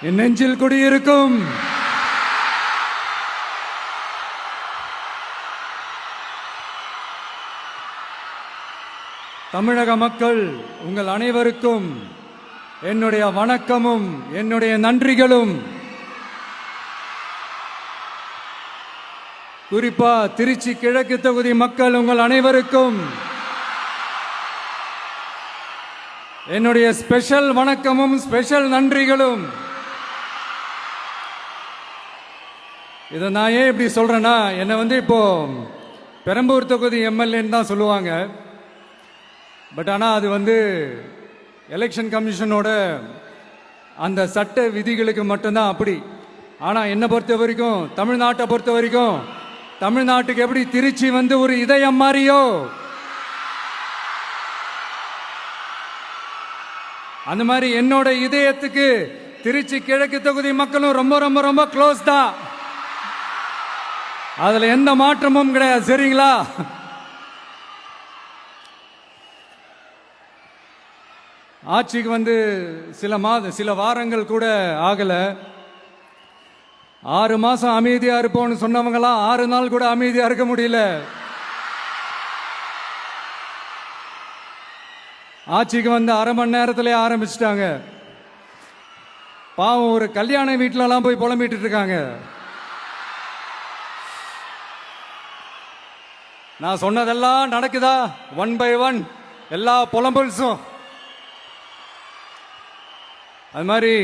என் நெஞ்சில் குடியிருக்கும் தமிழக மக்கள் உங்கள் அனைவருக்கும் என்னுடைய வணக்கமும் என்னுடைய நன்றிகளும். குறிப்பா திருச்சி கிழக்கு தொகுதி மக்கள் உங்கள் அனைவருக்கும் என்னுடைய ஸ்பெஷல் வணக்கமும் ஸ்பெஷல் நன்றிகளும். இதை நான் ஏன் இப்படி சொல்றேன்னா, என்னை இப்போ பெரம்பூர் தொகுதி எம்எல்ஏன்னு தான் சொல்லுவாங்க. பட் ஆனால் அது எலெக்ஷன் கமிஷனோட அந்த சட்ட விதிகளுக்கு மட்டும்தான் அப்படி. ஆனால் என்னை பொறுத்த வரைக்கும், தமிழ்நாட்டை பொறுத்த வரைக்கும், தமிழ்நாட்டுக்கு எப்படி திருச்சி ஒரு இதயம் மாறியோ, அந்த மாதிரி என்னோட இதயத்துக்கு திருச்சி கிழக்கு தொகுதி மக்களும் ரொம்ப ரொம்ப ரொம்ப க்ளோஸ் தான். அதுல எந்த மாற்றமும் கிடையாது. சரிங்களா? ஆட்சிக்கு சில வாரங்கள் கூட ஆகல. 6 மாசம் அமைதியா இருப்போம்னு சொன்னவங்களாம் 6 நாள் கூட அமைதியா இருக்க முடியல. ஆட்சிக்கு அரை மணி நேரத்திலே ஆரம்பிச்சிட்டாங்க. பாவம், ஒரு கல்யாண வீட்டிலலாம் போய் புலம்பிட்டு இருக்காங்க. நான் சொன்னதெல்லாம் நடக்குதா? 1 by 1 எல்லா புலம்பல்ஸும். அது மாதிரி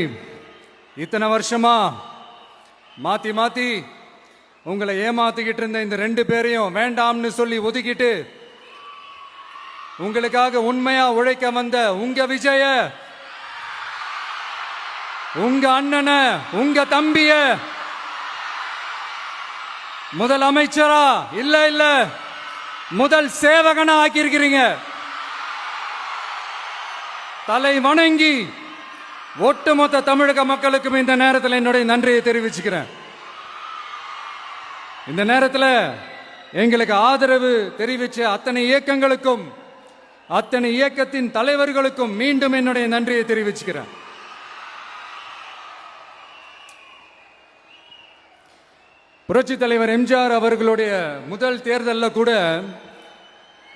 இத்தனை வருஷமா மாத்தி மாத்தி உங்களை ஏமாத்திக்கிட்டு இருந்த இந்த 2 பேரையும் வேண்டாம்னு சொல்லி ஒதுக்கிட்டு உங்களுக்காக உண்மையா உழைக்க வந்த உங்க விஜய, உங்க அண்ணன, உங்க தம்பிய முதல் அமைச்சரா இல்ல முதல் சேவகனா ஆக்கியிருக்கிறீங்க. தலை வணங்கி ஒட்டுமொத்த தமிழக மக்களுக்கும் இந்த நேரத்தில் என்னுடைய நன்றியை தெரிவிச்சுக்கிறேன். இந்த நேரத்தில் எங்களுக்கு ஆதரவு தெரிவிச்ச அத்தனை இயக்கங்களுக்கும், அத்தனை இயக்கத்தின் தலைவர்களுக்கும் மீண்டும் என்னுடைய நன்றியை தெரிவிச்சுக்கிறேன். புரட்சி தலைவர் எம்ஜிஆர் அவர்களுடைய முதல் தேர்தலில் கூட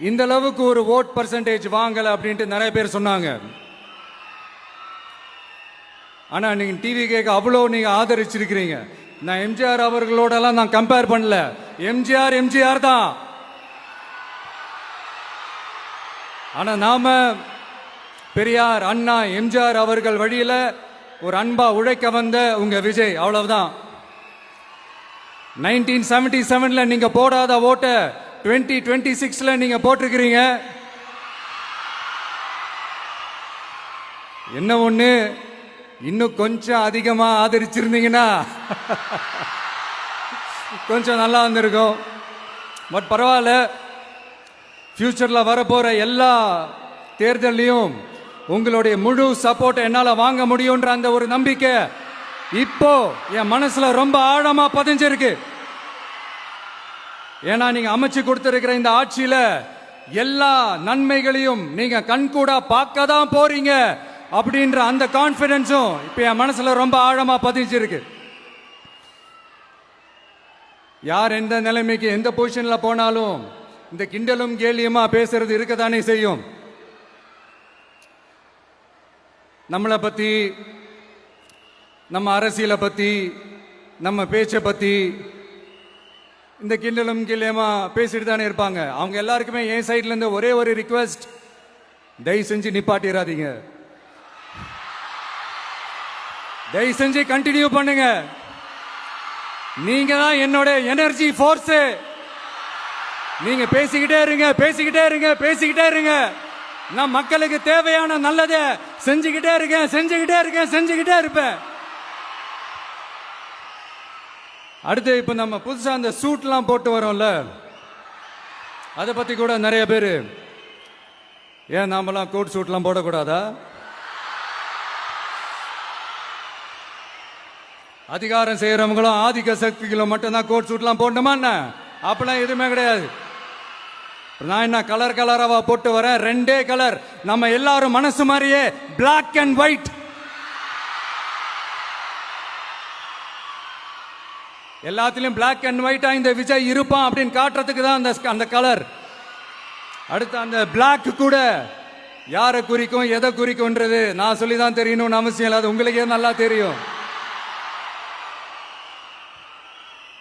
இந்த அளவுக்கு ஒரு ஓட் பர்சன்டேஜ் வாங்கல அப்படின்ட்டு நிறைய பேர் சொன்னாங்க. ஆனா நீங்க டிவி கேட்க அவ்வளோ நீங்க ஆதரிச்சிருக்கிறீங்க. நான் எம்ஜிஆர் அவர்களோடலாம் நான் கம்பேர் பண்ணல. எம்ஜிஆர் தான். ஆனா நாம பெரியார், அண்ணா, எம்ஜிஆர் அவர்கள் வழியில ஒரு அன்பா உழைக்க வந்த உங்க விஜய், அவ்வளவுதான். 1977ல நீங்க போடாத ஓட்ட 2026ல நீங்க போட்டிருக்கிறீங்க. என்ன ஒண்ணு, இன்னும் கொஞ்சம் அதிகமா ஆதரிச்சிருந்தீங்கன்னா கொஞ்சம் நல்லா வந்திருக்கும். பட் பரவாயில்ல, ஃபியூச்சர்ல வரப்போற எல்லா தேர்தலையும் உங்களுடைய முழு சப்போர்ட் என்னால வாங்க முடியும்ன்ற அந்த ஒரு நம்பிக்கை இப்போ என் மனசுல ரொம்ப ஆழமா பதிஞ்சிருக்கு. ஏன்னா நீங்க அமைச்சு கொடுத்திருக்கிற இந்த ஆட்சியில எல்லா நன்மைகளையும் நீங்க கண்கூடா பார்க்க தான் போறீங்க அப்படின்ற அந்த கான்பிடன்ஸும் இப்ப என் மனசுல ரொம்ப ஆழமா பதிஞ்சிருக்கு. யார் எந்த நிலைமைக்கு எந்த பொசிஷன்ல போனாலும் இந்த கிண்டலும் கேலியுமா பேசுறது இருக்கதானே செய்யும். நம்மளை பத்தி, நம்ம அரசியலை பத்தி, நம்ம பேச்சை பத்தி இந்த கிண்டலும் கேலியுமா பேசிட்டு தானே இருப்பாங்க. அவங்க எல்லாருக்குமே என் சைட்ல இருந்து ஒரே ஒரு ரிக்வெஸ்ட், தயவு செஞ்சு நிப்பாட்டிடாதீங்க. தயவு செஞ்சு கண்டினியூ பண்ணுங்க. நீங்க தான் என்னோட எனர்ஜி ஃபோர்ஸ். நீங்க பேசிக்கிட்டே இருங்க. நான் மக்களுக்கு தேவையான நல்லதை செஞ்சுக்கிட்டே இருப்பேன். அடுத்து இப்ப நம்ம புதுசா அந்த சூட்லாம் போட்டு வரோம்ல, அதை பத்தி கூட நிறைய பேர், ஏன் நாமெல்லாம் கோட் சூட்லாம் போடக்கூடாதா? அதிகாரம் செய்யறவங்களும் ஆதிக்க சக்திகளும் மட்டும்தான் கோட் சூட்லாம் போடணுமா என்ன? அப்பெல்லாம் எதுவுமே கிடையாது. நான் என்ன கலர் கலராவா போட்டு வரேன்? 2 கலர். நம்ம எல்லாரும் மனசு மாதிரியே பிளாக் அண்ட் ஒயிட். எல்லாத்திலும் பிளாக் அண்ட் ஒயிட்டா இந்த விஜய் இருப்பான் அப்படின்னு காட்டுறதுக்கு தான் அந்த கலர். அடுத்து அந்த பிளாக் கூட யாரை குறிக்கும் எதை குறிக்கும்ன்றது நான் சொல்லி தான் தெரியணும்னு அவசியம் இல்லை, அது உங்களுக்கே நல்லா தெரியும்.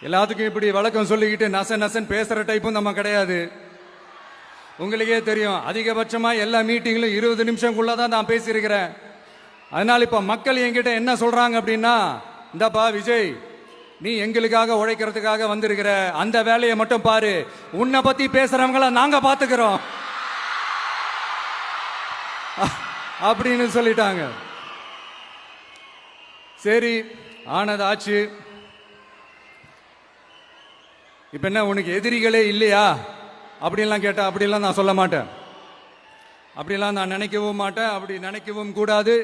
எல்லாத்துக்கும் இப்படி வழக்கம் சொல்லிக்கிட்டு நசன் பேசுற டைப்பும் நம்ம கிடையாது. உங்களுக்கே தெரியும், அதிகபட்சமா எல்லா மீட்டிங்லும் 20 நிமிஷம்குள்ளதான் நான் பேசியிருக்கிறேன். அதனால இப்ப மக்கள் என்கிட்ட என்ன சொல்றாங்க அப்படின்னா, இந்தப்பா விஜய், நீ எங்களுக்காக உழைக்கிறதுக்காக வந்திருக்கிற, அந்த வேலையை மட்டும் பாரு, உன்னை பத்தி பேசுறவங்கள நாங்க பாத்துக்கிறோம் அப்படின்னு சொல்லிட்டாங்க. சரி, ஆனது ஆச்சு. இப்ப என்ன, உனக்கு எதிரிகளே இல்லையா அப்படின்லாம் கேட்டா, அப்படிலாம் நான் சொல்ல மாட்டேன், அப்படிலாம் நான் நினைக்கவும் மாட்டேன், அப்படி நினைக்கவும் கூடாது.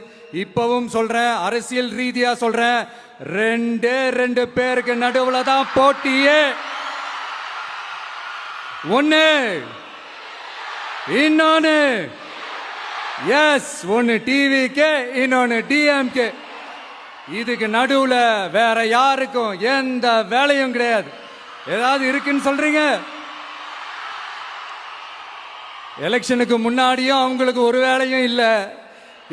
இப்பவும் சொல்றேன், அரசியல் ரீதியா சொல்றேன், 2 பேருக்கு நடுவுல தான் போட்டியே. ஒன்னு இன்னொன்னு, எஸ், ஒன்னு டிவிக்கு, இன்னொன்னு டிஎம்கே. இதுக்கு நடுவுல வேற யாருக்கும் எந்த வேலையும் கிடையாது. ஏதாவது இருக்குன்னு சொல்றீங்க? எலெக்ஷனுக்கு முன்னாடியும் அவங்களுக்கு ஒரு வேலையும் இல்ல,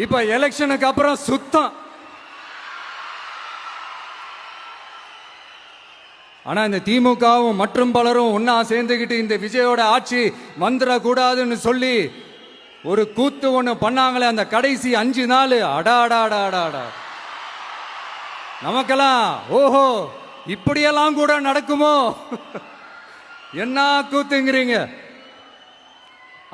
இப்ப எலெக்ஷனுக்கு அப்புறம் சுத்தம். ஆனா இந்த திமுகவும் மற்றும் பலரும் ஒன்னா சேர்ந்துகிட்டு இந்த விஜயோட ஆட்சி வந்துடக்கூடாதுன்னு சொல்லி ஒரு கூத்து ஒண்ணு பண்ணாங்களே, அந்த கடைசி 5 நாள், அடாடாடாடாடா, நமக்கெல்லாம் ஓஹோ இப்படியெல்லாம் கூட நடக்குமோ என்ன கூத்துங்கிறீங்க.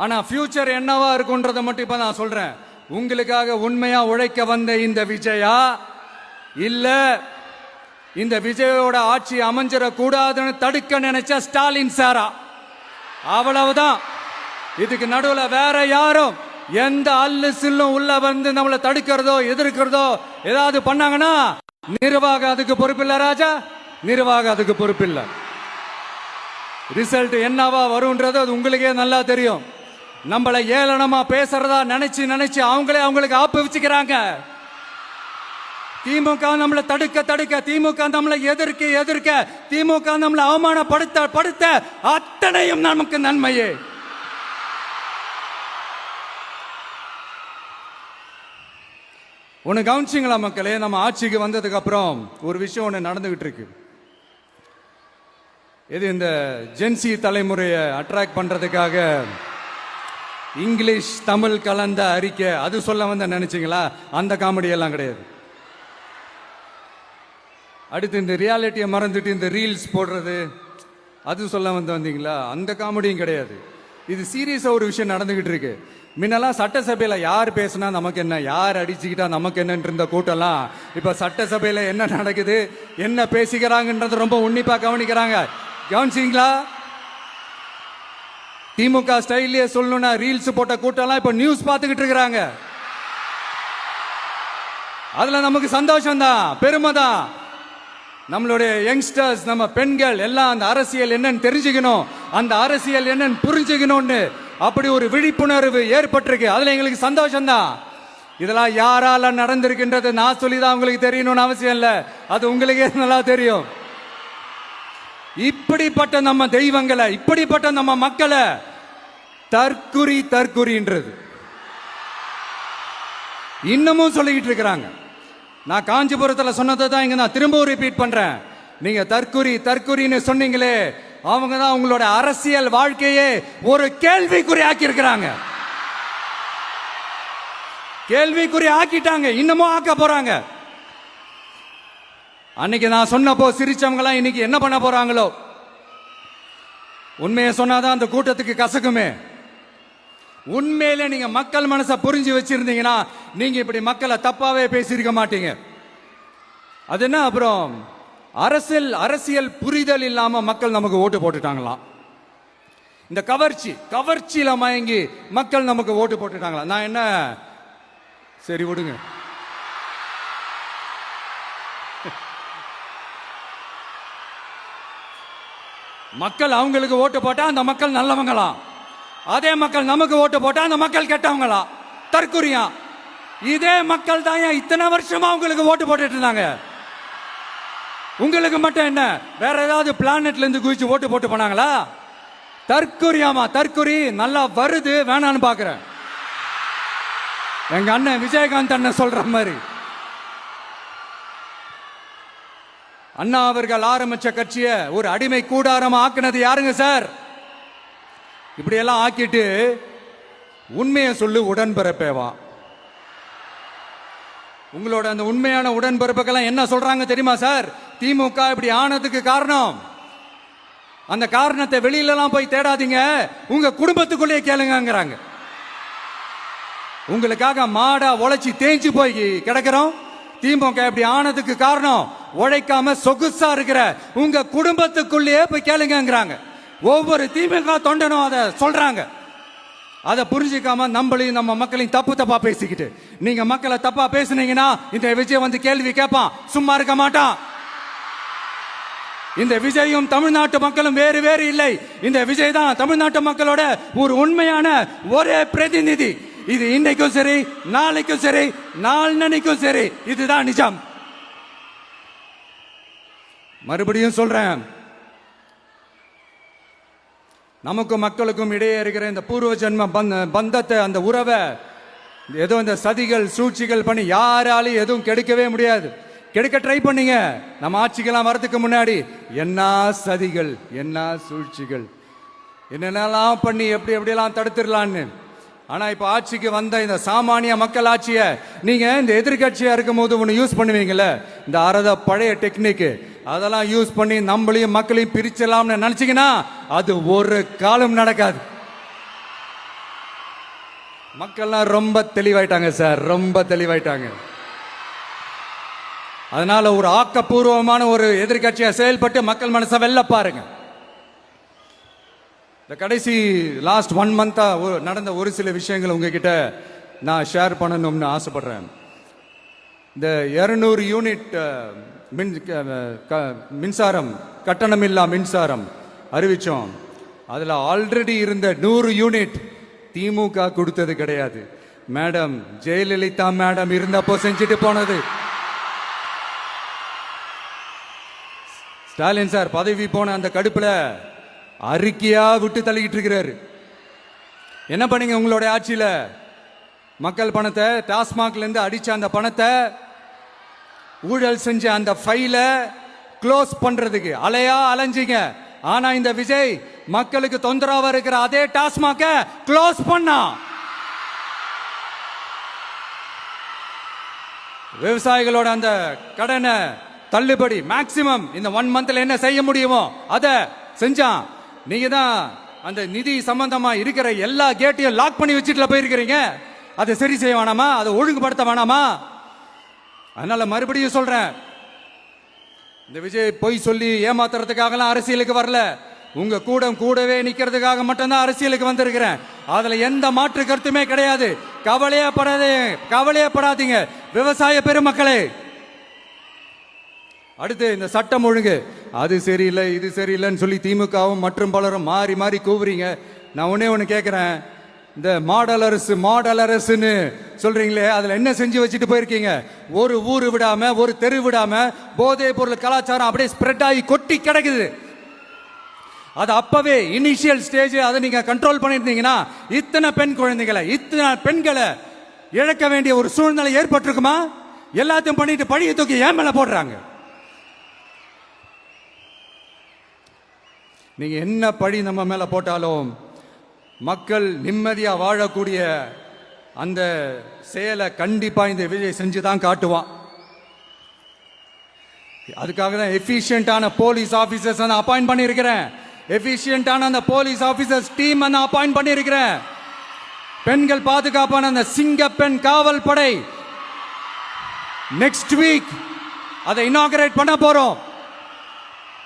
ஆனா ஃபியூச்சர் என்னவா இருக்குன்றத மட்டும் இப்ப நான் சொல்றேன். உங்களுக்காக உண்மையா உழைக்க வந்த இந்த விஜயா, இல்ல இந்த விஜயோட ஆட்சி அமைஞ்சிட கூடாதுன்னு தடுக்க நினைச்ச ஸ்டாலின் சாரா, அவ்வளவுதான். இதுக்கு நடுவுல வேற யாரும் எந்த அல்லு சில்லும் உள்ள வந்து நம்மளை தடுக்கிறதோ எதிர்க்கிறதோ ஏதாவது பண்ணாங்கன்னா நிர்வாகம் அதுக்கு பொறுப்பில்லை ராஜா, நிர்வாகம் அதுக்கு பொறுப்பில்லை. ரிசல்ட் என்னவா வரும்ன்றது அது உங்களுக்கே நல்லா தெரியும். நம்மளை ஏளனமா பேசுறதா நினைச்சு அவங்களுக்கு ஆப்பு வச்சுக்கிறாங்க. திமுக நம்மளை தடுக்க, திமுக நம்மளை எதிர்க்க, திமுக நம்மளை அவமானப்படுத்த அத்தனையும் நமக்கு நன்மையே. ஒன்னு கவனிச்சிங்களா மக்களே, நம்ம ஆட்சிக்கு வந்ததுக்கு அப்புறம் ஒரு விஷயம் ஒன்று நடந்துகிட்டு இருக்கு. இது இந்த ஜென்சி தலைமுறையை அட்ராக்ட் பண்றதுக்காக இங்கிலீஷ் தமிழ் கலந்த அறிக்கை, அது சொல்ல வந்த நினைச்சீங்களா? அந்த காமெடி எல்லாம் கிடையாது. அடுத்து இந்த ரியாலிட்டியை மறந்துட்டு இந்த ரீல்ஸ் போடுறது, அது சொல்ல வந்தீங்களா? அந்த காமெடியும் கிடையாது. இது சீரியஸா ஒரு விஷயம் நடந்துகிட்டு இருக்கு. முன்னெல்லாம் சட்டசபையில யார் பேசினா நமக்கு என்ன, யார் அடிச்சுக்கிட்டா நமக்கு என்னன்னு இருந்த கூட்டம்லாம் இப்ப சட்டசபையில என்ன நடக்குது, என்ன பேசிக்கிறாங்கன்றது ரொம்ப உன்னிப்பா கவனிக்கிறாங்க. கவனிச்சிங்களா? திமுக ஸ்டைல்லே சொல்லணும்னா ரீல்ஸ் போட்ட கூட்டம்லாம் இப்ப நியூஸ் பார்த்துக்கிட்டு இருக்கிறாங்க. அதுல நமக்கு சந்தோஷம் தான், பெருமை தான். நம்மளுடைய யங்ஸ்டர்ஸ், நம்ம பெண்கள் எல்லாம் அந்த அரசியல் என்னன்னு தெரிஞ்சுக்கணும், அந்த அரசியல் என்னன்னு புரிஞ்சுக்கணும்னு அப்படி ஒரு விழிப்புணர்வு ஏற்பட்டிருக்கு. அதுல எங்களுக்கு சந்தோஷம் தான். இதெல்லாம் யாரால நடந்திருக்கின்றது நான் சொல்லிதான் உங்களுக்கு தெரியணும்னு அவசியம் இல்லை, அது உங்களுக்கே நல்லா தெரியும். இப்படிப்பட்ட நம்ம தெய்வங்களை, இப்படிப்பட்ட நம்ம மக்களை தற்குறின்றது இன்னமும் சொல்லிக்கிட்டு இருக்கிறாங்க. நான் காஞ்சிபுரத்தில் சொன்னதை தான் இங்க நான் திரும்பவும் ரிப்பீட் பண்றேன். நீங்க தற்குறின்னு சொன்னீங்களே, அவங்க தான் உங்களோட அரசியல் வாழ்க்கையே ஒரு கேள்விக்குறி ஆக்கி இருக்கிறாங்க. கேள்விக்குறி ஆக்கிட்டாங்க, இன்னமும் ஆக்க போறாங்க. அன்னைக்கு நான் சொன்னப்போ சிரிச்சவங்க எல்லாம் இன்னைக்கு என்ன பண்ண போறாங்களோ. உண்மையை சொன்னாதான் அந்த கூட்டத்துக்கு கசக்குமே. உண்மையிலே நீங்க மக்கள் மனசை புரிஞ்சு வச்சிருந்தீங்கன்னா நீங்க இப்படி மக்களை தப்பாவே பேசியிருக்க மாட்டீங்க. அது என்ன, அப்புறம் அரசியல் புரிதல் இல்லாம மக்கள் நமக்கு ஓட்டு போட்டுட்டாங்களாம். இந்த கவர்ச்சியில மயங்கி மக்கள் நமக்கு ஓட்டு போட்டுட்டாங்களா? நான் என்ன, சரி விடுங்க. மக்கள் அவங்களுக்கு ஓட்டு போட்டா அந்த மக்கள் நல்லவங்களாம், அதே மக்கள் நமக்கு ஓட்டு போட்டா அந்த மக்கள் கெட்டவங்களா, தற்குறியா. இதே மக்கள் தான் இத்தனை வருஷமா அவங்களுக்கு ஓட்டு போட்டுட்டு இருந்தாங்க. உங்களுக்கு மட்டும் என்ன, வேற ஏதாவது பிளானட்ல இருந்து குதிச்சு ஓட்டு போட்டு போனாங்களா? தற்கொரியாமா தற்கொரி நல்லா வருது, வேணான்னு பாக்குறேன். எங்க அண்ணன் விஜயகாந்த் அண்ணன் சொல்ற மாதிரி, அண்ணா அவர்கள் ஆரம்பிச்ச கட்சியை ஒரு அடிமை கூடாரமா ஆக்குனது யாருங்க சார்? இப்படி எல்லாம் ஆக்கிட்டு உண்மையை சொல்லு உடன்பிறப்பேவா. உங்களோட அந்த உண்மையான உடன்பிறப்புக்கெல்லாம் என்ன சொல்றாங்க தெரியுமா சார்? திமுக இப்படி ஆனதுக்கு காரணம், அந்த காரணத்தை வெளியிலலாம் போய் தேடாதீங்க, உங்க குடும்பத்துக்குள்ளேயே கேளுங்கிறாங்க. உங்களுக்காக மாடா உழைச்சி தேஞ்சு போய் கிடக்கிறோம். திமுக இப்படி ஆனதுக்கு காரணம் உழைக்காம சொகுசா இருக்கிற உங்க குடும்பத்துக்குள்ளேயே போய் கேளுங்கிறாங்க. ஒவ்வொரு திமுக தொண்டனும் அதை சொல்றாங்க. அதை புரிஞ்சிக்காம நம்மளையும் நம்ம மக்களையும் தப்பா பேசிக்கிட்டு, நீங்க மக்களை தப்பா பேசுனீங்கன்னா இந்த விஜய் வந்து கேள்வி கேட்பான், சும்மா இருக்க மாட்டான். இந்த விஜயும் தமிழ்நாட்டு மக்களும் வேறு வேறு இல்லை. இந்த விஜய் தான் தமிழ்நாட்டு மக்களோட ஒரு உண்மையான ஒரே பிரதிநிதி. இது இன்னைக்கும் சரி, நாளைக்கும் சரி, நாளன்னைக்கும் சரி, இதுதான் நிஜம். மறுபடியும் சொல்றேன், நமக்கும் மக்களுக்கும் இடையே இருக்கிற இந்த பூர்வ ஜென்ம பந்தத்தை, அந்த உறவை ஏதோ இந்த சதிகள் சூழ்ச்சிகள் பண்ணி யாராலையும் எதுவும் கெடுக்கவே முடியாது. கெடுக்க ட்ரை பண்ணீங்க நம்ம ஆட்சிக்கெல்லாம் வரதுக்கு முன்னாடி. என்ன சதிகள், என்ன சூழ்ச்சிகள், என்னென்னலாம் பண்ணி எப்படி எப்படியெல்லாம் தடுத்துடலான்னு. ஆனா இப்ப ஆட்சிக்கு வந்த இந்த சாமானிய மக்கள் ஆட்சியை நீங்க இந்த எதிர்கட்சியா இருக்கும் போது ஒன்று யூஸ் பண்ணுவீங்கல்ல, இந்த பழைய டெக்னிக், அதெல்லாம் யூஸ் பண்ணி நம்மளையும் மக்களையும் பிரிச்சலாம்னு நினைச்சீங்கன்னா அது ஒரு காலம் நடக்காது. மக்கள்லாம் ரொம்ப தெளிவாயிட்டாங்க சார், ரொம்ப தெளிவாயிட்டாங்க. அதனால ஒரு ஆக்கப்பூர்வமான ஒரு எதிர்கட்சியா செயல்பட்டு மக்கள் மனசை வெல்ல பாருங்க. இந்த கடைசி லாஸ்ட் 1 மந்தா நடந்த ஒரு சில விஷயங்கள் உங்ககிட்ட நான் ஷேர் பண்ணணும்னு ஆசைப்படுறேன். இந்த 200 யூனிட் மின்சாரம், கட்டணமில்லா மின்சாரம் அறிவிச்சோம். அதுல ஆல்ரெடி இருந்த 100 யூனிட் திமுக கொடுத்தது கிடையாது. மேடம் ஜெயலலிதா மேடம் இருந்தப்போ செஞ்சுட்டு போனது. ஸ்டாலின் சார் பதவி போன அந்த கடுப்புல அறிக்கையா விட்டு தள்ளிக்கிட்டு இருக்கிறாரு. என்ன பண்ணீங்க உங்களுடைய ஆட்சியில? மக்கள் பணத்தை, டாஸ்மாக்ல இருந்து அடிச்ச அந்த பணத்தை, ஊழல் செஞ்ச அந்த ஃபைல க்ளோஸ் பண்றதுக்கு அலையா அலைஞ்சிங்க. ஆனா இந்த விஜய் மக்களுக்கு தொந்தரவா இருக்கிற அதே டாஸ்மாக க்ளோஸ் பண்ணா. விவசாயிகளோட அந்த கடனை தள்ளுபடி மேக்சிமம் இந்த 1 மந்த்ல என்ன செய்ய முடியுமோ அதை செஞ்சான். நீங்க தான் அந்த நிதி சம்பந்தமா இருக்கிற எல்லா கேட்டையும் லாக் பண்ணி வச்சுட்டு போயிருக்கிறீங்க. அதை சரி செய்ய வேணாமா? அதை ஒழுங்குபடுத்த வேணாமா? அதனால மறுபடியும் சொல்றேன், இந்த விஜய் பொய் சொல்லி ஏமாத்துறதுக்காகலாம் அரசியலுக்கு வரல. உங்க கூடவே நிக்கிறதுக்காக மட்டும்தான் அரசியலுக்கு வந்திருக்கிறேன். அதுல எந்த மாற்று கருத்துமே கிடையாது. கவலையப்படாதீங்க விவசாய பெருமக்களே. அடுத்து இந்த சட்டம் ஒழுங்கு, அது சரியில்லை இது சரியில்லைன்னு சொல்லி திமுகவும் மற்றும் பலரும் மாறி மாறி கூவுறீங்க. நான் ஒண்ணு கேட்கிறேன், இந்த மாடல் அரசுன்னு சொல்றீங்களே, அதுல என்ன செஞ்சு வச்சுட்டு போயிருக்கீங்க? ஒரு ஊரு விடாம, ஒரு தெரு விடாம போதைப் பொருள் கலாச்சாரம் அப்படியே ஸ்ப்ரெட் ஆகி கொட்டி கிடக்குது. அது அப்பவே இனிஷியல் ஸ்டேஜ் அதை நீங்க கண்ட்ரோல் பண்ணிருந்தீங்கன்னா இத்தனை பெண் குழந்தைகளை, இத்தனை பெண்களை இழக்க வேண்டிய ஒரு சூழ்நிலை ஏற்பட்டிருக்குமா? எல்லாத்தையும் பண்ணிட்டு பழியை தூக்கி ஏன் மேல போடுறாங்க. நீங்க என்ன பழி நம்ம மேல போட்டாலும் மக்கள் நிம்மதியா வாழக்கூடிய அந்த செயலை கண்டிப்பா இந்த விஜய் செஞ்சுதான் காட்டுவான். அதுக்காக தான் எஃபிஷியன்டான போலீஸ் ஆபீசர்ஸ் நான் அப்பாயிண்ட் பண்ணியிருக்கிறேன். எஃபிஷியன்டான அந்த போலீஸ் ஆபீசர்ஸ் டீம் நான் அப்பாயிண்ட் பண்ணியிருக்கிறேன். பெண்கள் பாதுகாப்பான அந்த சிங்க பெண் காவல் படை நெக்ஸ்ட் வீக் அதை இனாகரேட் பண்ண போறோம்.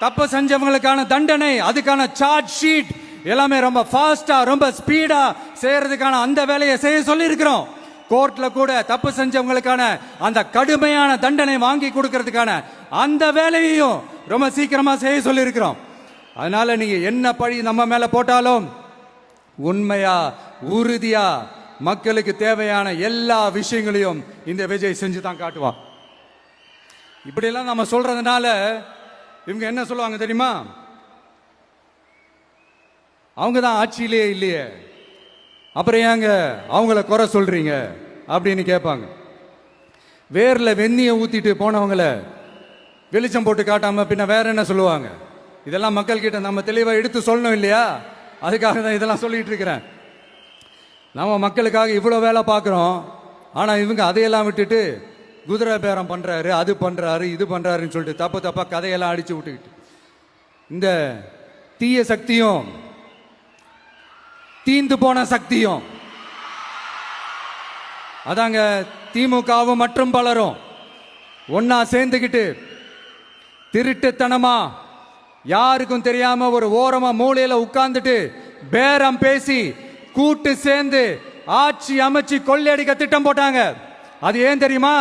தப்பு செஞ்சவங்களுக்கான தண்டனை, அதுக்கான சார்ஜ் ஷீட் எல்லாமே ரொம்ப ஃபாஸ்டா, ரொம்ப ஸ்பீடா செய்யறதுக்கான அந்த வேலையை செய்ய சொல்லி இருக்கிறோம். கோர்ட்ல கூட தப்பு செஞ்சவங்களுக்கான அந்த கடுமையான தண்டனை வாங்கி கொடுக்கறதுக்கான அந்த வேலையையும் ரொம்ப சீக்கிரமா செய்ய சொல்லி இருக்கிறோம். அதனால நீங்க என்ன பழி நம்ம மேல போட்டாலும் உண்மையா உறுதியா மக்களுக்கு தேவையான எல்லா விஷயங்களையும் இந்த விஜய் செஞ்சு தான் காட்டுவான். இப்படி எல்லாம் நம்ம சொல்றதுனால இவங்க என்ன சொல்லுவாங்க தெரியுமா? அவங்க தான் ஆட்சியிலே இல்லையே, அப்புறம் ஏங்க அவங்கள குறை சொல்றீங்க அப்படின்னு கேட்பாங்க. வேர்ல வெந்நியை ஊத்திட்டு போனவங்கள வெளிச்சம் போட்டு காட்டாம பின்ன வேற என்ன சொல்லுவாங்க? இதெல்லாம் மக்கள் கிட்ட நம்ம தெளிவா எடுத்து சொல்லணும் இல்லையா? அதுக்காக தான் இதெல்லாம் சொல்லிட்டு இருக்கிறேன். நம்ம மக்களுக்காக இவ்வளோ வேலை பார்க்குறோம், ஆனால் இவங்க அதையெல்லாம் விட்டுட்டு குதிரை பேரம் பண்ணுறாரு, அது பண்ணுறாரு, இது பண்ணுறாருன்னு சொல்லிட்டு தப்பு தப்பாக கதையெல்லாம் அடித்து விட்டுக்கிட்டு இந்த தீய சக்தியும் தீந்து போன சக்தியும் அதாங்க திமுகவும் மற்றும் பலரும் ஒன்னா சேர்ந்துக்கிட்டு திருட்டுத்தனமா யாருக்கும் தெரியாம ஒரு ஓரமா மூலையில உட்கார்ந்துட்டு பேரம் பேசி கூட்டு சேர்ந்து ஆட்சி அமைச்சு கொள்ளையடிக்க திட்டம் போட்டாங்க. அது ஏன் தெரியுமா?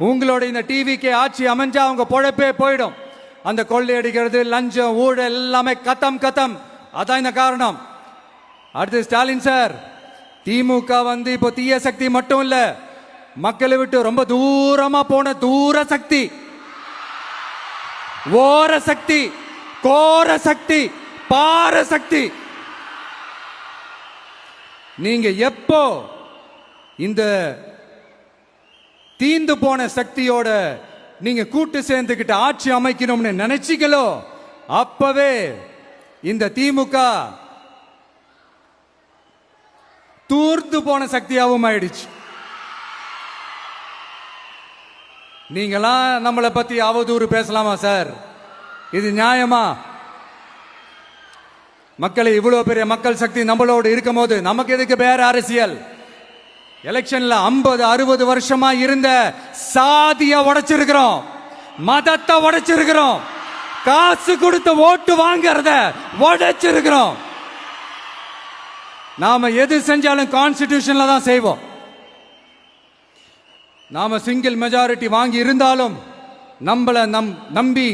உங்களோட இந்த டிவிக்கு ஆட்சி அமைஞ்சா அவங்க பொழப்பே போயிடும். அந்த கொள்ளையடிக்கிறது, லஞ்சம், ஊழல் எல்லாமே கத்தம் கத்தம். அதான் இந்த காரணம். அடுத்து ஸ்டாலின் சார், திமுக வந்து இப்போ தீய சக்தி மட்டும் இல்ல, மக்களை விட்டு ரொம்ப தூரமா போன தூர சக்தி, ஓர சக்தி, கோர சக்தி, பார சக்தி. நீங்க எப்போ இந்த தீந்து போன சக்தியோட நீங்க கூட்டு சேர்ந்துக்கிட்டு ஆட்சி அமைக்கணும்னு நினைச்சீங்களோ அப்பவே இந்த திமுக தூர்த்து போன சக்தியாகவும் ஆயிடுச்சு. நீங்களாம் நம்மளை பத்தி அவதூறு பேசலாமா சார்? இது நியாயமா? மக்களை இவ்வளவு பெரிய மக்கள் சக்தி நம்மளோடு இருக்கும் போது நமக்கு எதுக்கு வேற அரசியல்? எலெக்ஷன்ல 50-60 வருஷமா இருந்த சாதிய உடைச்சிருக்கிறோம், மதத்தை உடைச்சிருக்கிறோம், காசு கொடுத்து ஓட்டு வாங்கறத உடைச்சிருக்கிறோம். நாம எது செஞ்சாலும் கான்ஸ்டிடியூஷன்ல தான் செய்வோம். நாம சிங்கிள் மெஜாரிட்டி வாங்கி இருந்தாலும் நம்மள நம்பி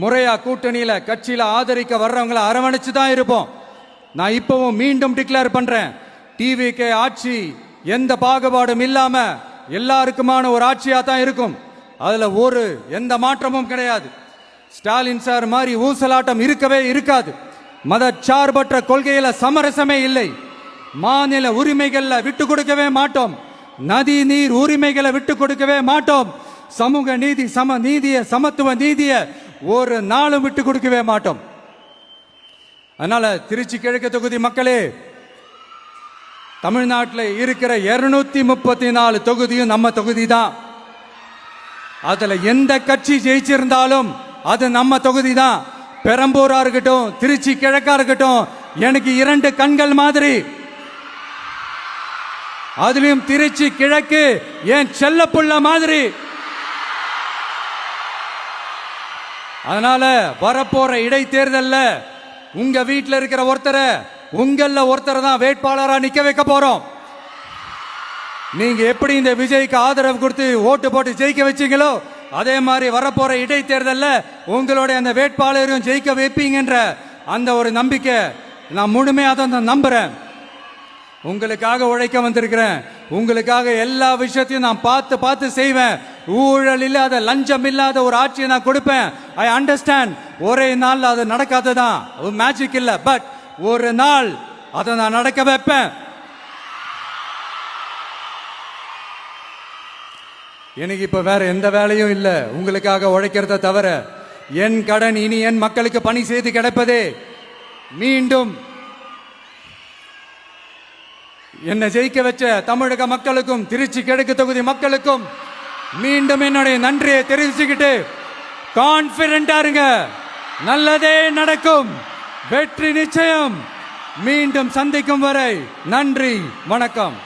முறையா கூட்டணியில கட்சியில ஆதரிக்க வர்றவங்களை அரவணைச்சு தான் இருப்போம். நான் இப்பவும் மீண்டும் டிக்ளேர் பண்றேன், டிவிகே ஆட்சி எந்த பாகுபாடும் இல்லாம எல்லாருக்குமான ஒரு ஆட்சியா தான் இருக்கும். அதுல எந்த மாற்றமும் கிடையாது. ஸ்டாலின் சார் மாதிரி ஊசலாட்டம் இருக்கவே இருக்காது. மதச்சார்பற்ற கொள்கையில சமரசமே இல்லை. மாநில உரிமைகள்ல விட்டு கொடுக்கவே மாட்டோம். நதி நீர் உரிமைகளை விட்டு கொடுக்கவே மாட்டோம். சமூக நீதி, சம நீதிய, சமத்துவ நீதிய ஒரு நாளும் விட்டு கொடுக்கவே மாட்டோம். அதனால திருச்சி கிழக்கு தொகுதி மக்களே, தமிழ்நாட்டில் இருக்கிற 234 தொகுதியும் நம்ம தொகுதி தான். அதுல எந்த கட்சி ஜெயிச்சிருந்தாலும் அது நம்ம தொகுதி தான். பெரம்பூரா இருக்கட்டும், திருச்சி கிழக்கா இருக்கட்டும், எனக்கு 2 கண்கள் மாதிரி. அதுலயும் திருச்சி கிழக்கு என் செல்ல புள்ள மாதிரி. அதனால வரப்போற இடைத்தேர்தல்ல உங்க வீட்டில் இருக்கிற ஒருத்தரை, உங்கள ஒருத்தரை தான் வேட்பாளரா நிக்க வைக்க போறோம். நீங்க எப்படி இந்த விஜய்க்கு ஆதரவு கொடுத்து ஓட்டு போட்டு ஜெயிக்க வச்சீங்களோ அதே மாதிரி வரப்போற இடைத்தேர்தல்ல உங்களுடைய அந்த வேட்பாளரையும் ஜெயிக்க வைப்பீங்கன்ற அந்த ஒரு நம்பிக்கை நான் முழுமையாக தான் நம்புறேன். உங்களுக்காக உழைக்க வந்திருக்கிறேன். உங்களுக்காக எல்லா விஷயத்தையும் நான் பார்த்து பார்த்து செய்வேன். ஊழல் இல்லாத, லஞ்சம் இல்லாத ஒரு ஆட்சியை நான் கொடுப்பேன். I understand. ஒரே நாள் அது நடக்காததான், மேஜிக் இல்ல, பட் ஒரு நாள் அதை நான் நடக்க வைப்பேன். எனக்கு இப்ப வேற எந்த வேலையும் இல்லை உங்களுக்காக உழைக்கிறத தவிர. என் கடன் இனி என் மக்களுக்கு பணி செய்து கிடைப்பதே. மீண்டும் என்னை ஜெயிக்க வச்ச தமிழக மக்களுக்கும் திருச்சி கிழக்கு தொகுதி மக்களுக்கும் மீண்டும் என்னுடைய நன்றியை தெரிவிச்சுக்கிட்டு கான்பிடென்டா இருங்க, நல்லதே நடக்கும், வெற்றி நிச்சயம். மீண்டும் சந்திக்கும் வரை நன்றி, வணக்கம்.